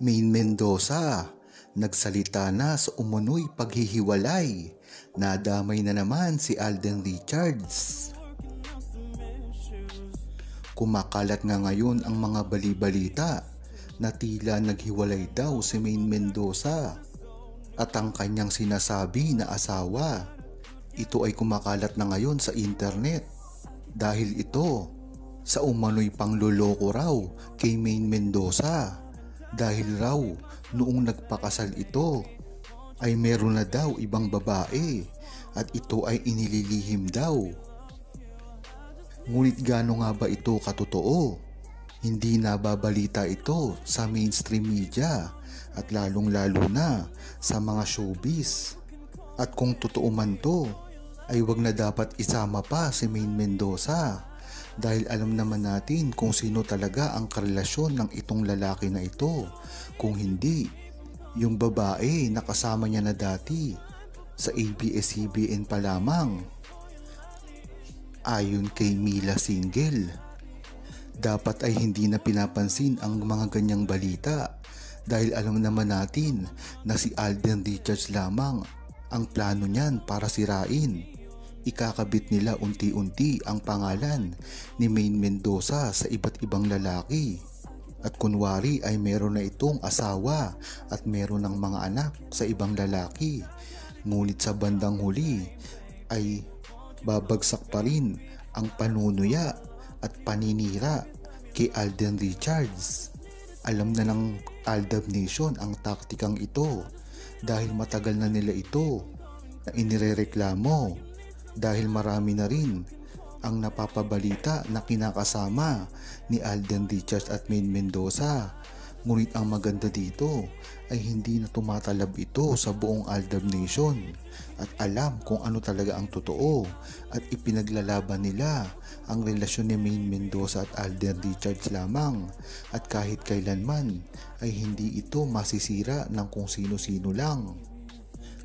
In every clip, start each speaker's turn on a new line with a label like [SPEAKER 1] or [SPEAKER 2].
[SPEAKER 1] Maine Mendoza, nagsalita na sa umunoy paghihiwalay. Nadamay na naman si Alden Richards. Kumakalat nga ngayon ang mga bali-balita na tila naghiwalay daw si Maine Mendoza at ang kanyang sinasabi na asawa. Ito ay kumakalat na ngayon sa internet dahil ito sa umano'y pangloloko raw kay Maine Mendoza. Dahil raw noong nagpakasal ito ay meron na daw ibang babae at ito ay inililihim daw. Ngunit gaano nga ba ito katotoo? Hindi nababalita ito sa mainstream media at lalong-lalo na sa mga showbiz. At kung totoo man to, ay wag na dapat isama pa si Maine Mendoza dahil alam naman natin kung sino talaga ang karelasyon ng itong lalaki na ito. Kung hindi, yung babae na kasama niya na dati sa ABS-CBN pa lamang. Ayon kay Mila Single, dapat ay hindi na pinapansin ang mga ganyang balita dahil alam naman natin na si Alden Richards lamang ang plano niyan para sirain. Ikakabit nila unti-unti ang pangalan ni Maine Mendoza sa iba't ibang lalaki. At kunwari ay meron na itong asawa at meron ng mga anak sa ibang lalaki. Ngunit sa bandang huli ay babagsak pa rin ang panunuya at paninira kay Alden Richards. Alam na ng Aldab Nation ang taktikang ito dahil matagal na nila ito na inirereklamo. Dahil marami na rin ang napapabalita na kinakasama ni Alden Richards at Maine Mendoza. Ngunit ang maganda dito ay hindi na tumatalab ito sa buong Aldab Nation at alam kung ano talaga ang totoo at ipinaglalaban nila ang relasyon ni Maine Mendoza at Alden Richards lamang at kahit kailanman ay hindi ito masisira ng kung sino-sino lang.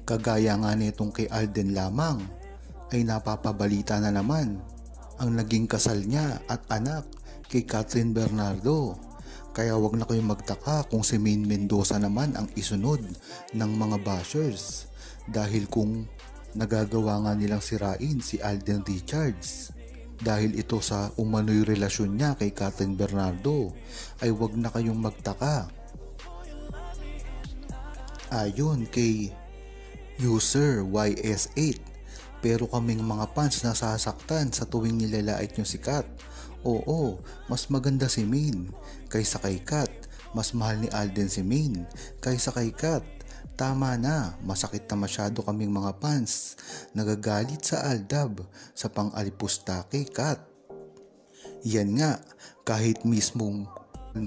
[SPEAKER 1] Kagaya nga nitong kay Alden lamang ay napapabalita na naman ang naging kasal niya at anak kay Kathryn Bernardo. Kaya wag na kayong magtaka kung si Maine Mendoza naman ang isunod ng mga bashers dahil kung nagagawa nga nilang sirain si Alden Richards dahil ito sa umano'y relasyon niya kay Kathryn Bernardo ay wag na kayong magtaka. Ayon kay user YS8, pero kaming mga fans nasasaktan sa tuwing nilalait nyo si Kat. Oo, mas maganda si Maine kaysa kay Kat. Mas mahal ni Alden si Maine kaysa kay Kat. Tama na, masakit na masyado kaming mga fans. Nagagalit sa Aldab sa pang-alipusta kay Kat. Yan nga, kahit mismong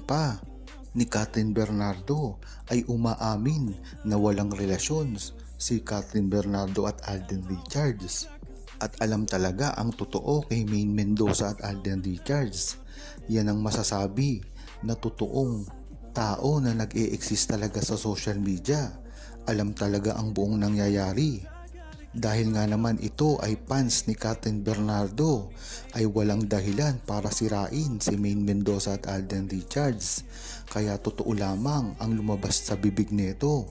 [SPEAKER 1] pa ni Kathryn Bernardo ay umaamin na walang relasyon si Kathryn Bernardo at Alden Richards. At alam talaga ang totoo kay Maine Mendoza at Alden Richards. Yan ang masasabi na totoong tao na nag-e-exist talaga sa social media. Alam talaga ang buong nangyayari. Dahil nga naman ito ay fans ni Kathryn Bernardo ay walang dahilan para sirain si Maine Mendoza at Alden Richards. Kaya totoo lamang ang lumabas sa bibig nito.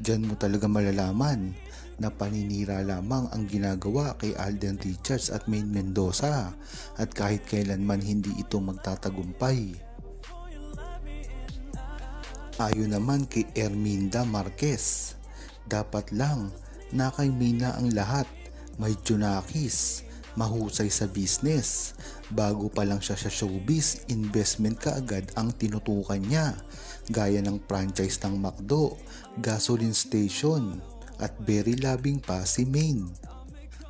[SPEAKER 1] Diyan mo talaga malalaman na paninira lamang ang ginagawa kay Alden Richards at Maine Mendoza at kahit kailanman hindi ito magtatagumpay. Ayon naman kay Erminda Marquez, dapat lang na kay Maine na ang lahat, may junakis, mahusay sa business. Bago pa lang siya sa showbiz, investment kaagad ang tinutukan niya gaya ng franchise ng McDo, gasoline station at very loving pa si Maine.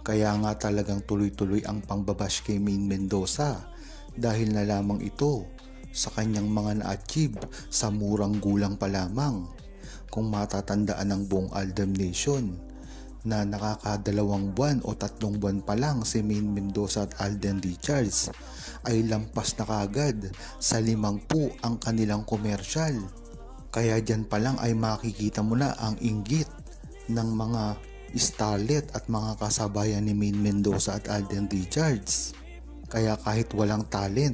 [SPEAKER 1] Kaya nga talagang tuloy-tuloy ang pangbabash kay Maine Mendoza dahil na lamang ito sa kanyang mga na-achieve sa murang gulang pa lamang. Kung matatandaan ng buong Aldab Nation na nakakadalawang buwan o 3 buwan pa lang si Maine Mendoza at Alden Richards ay lampas na kaagad sa 50 ang kanilang komersyal. Kaya dyan pa lang ay makikita mo na ang inggit ng mga starlet at mga kasabayan ni Maine Mendoza at Alden Richards. Kaya kahit walang talent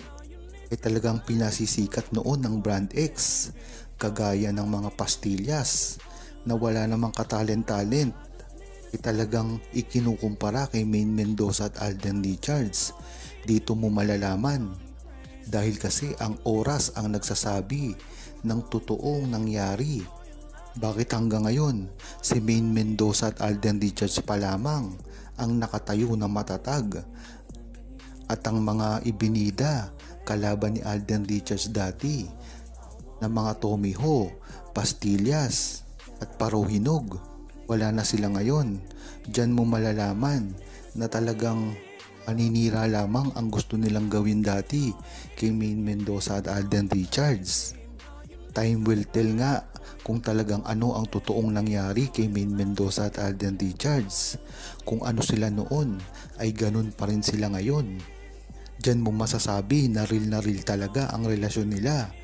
[SPEAKER 1] ay talagang pinasisikat noon ng Brand X kagaya ng mga pastillas na wala namang katalent-talent, talagang ikinukumpara kay Maine Mendoza at Alden Richards. Dito mo malalaman, dahil kasi ang oras ang nagsasabi ng totoong nangyari. Bakit hanggang ngayon si Maine Mendoza at Alden Richards pa lamang ang nakatayo na matatag, at ang mga ibinida kalaban ni Alden Richards dati na mga Tommy Ho, Pastillas at Parohinog, wala na sila ngayon. Diyan mo malalaman na talagang paninira lamang ang gusto nilang gawin dati kay Maine Mendoza at Alden Richards. Time will tell nga kung talagang ano ang totoong nangyari kay Maine Mendoza at Alden Richards. Kung ano sila noon ay ganun pa rin sila ngayon. Diyan mo masasabi na real talaga ang relasyon nila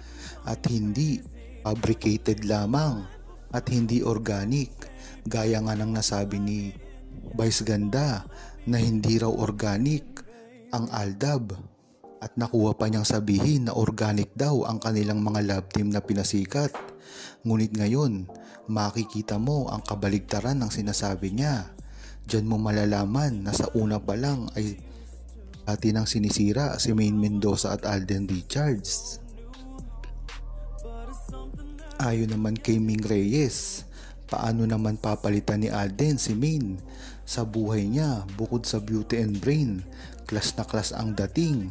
[SPEAKER 1] at hindi fabricated lamang at hindi organic, gaya nga ng nasabi ni Vice Ganda na hindi raw organic ang Aldab, at nakuha pa niyang sabihin na organic daw ang kanilang mga love team na pinasikat. Ngunit ngayon makikita mo ang kabaligtaran ng sinasabi niya. Diyan mo malalaman na sa una pa lang ay dati nang sinisira si Maine Mendoza at Alden Richards. Ayon naman kay Ming Reyes, paano naman papalitan ni Alden si Maine? Sa buhay niya, bukod sa beauty and brain, class na class ang dating,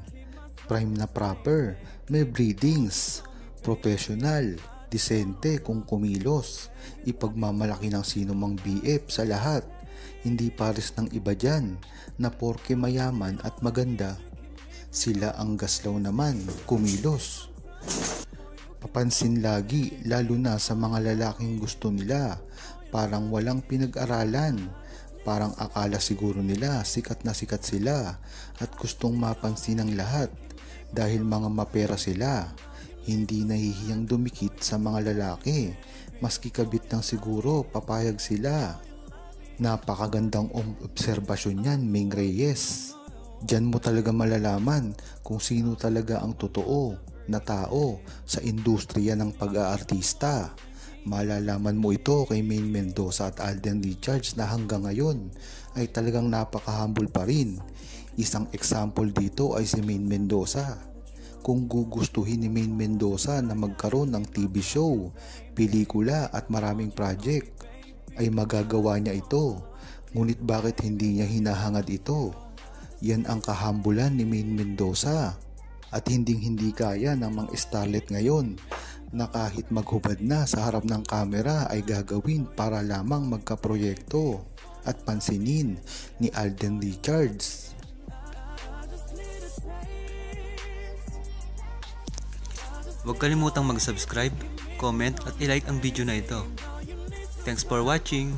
[SPEAKER 1] prime na proper, may breedings, professional, disente kung kumilos, ipagmamalaki ng sino mang BF sa lahat. Hindi pares ng iba dyan na porke mayaman at maganda, sila ang gaslaw naman kumilos. Papansin lagi, lalo na sa mga lalaking gusto nila, parang walang pinag-aralan, parang akala siguro nila sikat na sikat sila at gustong mapansin ng lahat dahil mga mapera sila. Hindi nahihiyang dumikit sa mga lalaki, maski kabit ng siguro papayag sila. Napakagandang obserbasyon yan, Ming Reyes. Diyan mo talaga malalaman kung sino talaga ang totoo na tao sa industriya ng pag-aartista. Malalaman mo ito kay Maine Mendoza at Alden Richards na hanggang ngayon ay talagang napaka-humble pa rin. Isang example dito ay si Maine Mendoza. Kung gugustuhin ni Maine Mendoza na magkaroon ng TV show, pelikula at maraming project, ay magagawa niya ito. Ngunit bakit hindi niya hinahangad ito? Yan ang kahambulan ni Maine Mendoza. At hindi kaya ng mga starlet ngayon na kahit maghubad na sa harap ng kamera ay gagawin para lamang magkaproyekto at pansinin ni Alden Richards.
[SPEAKER 2] Huwag kalimutang mag-subscribe, comment at i-like ang video na ito. Thanks for watching!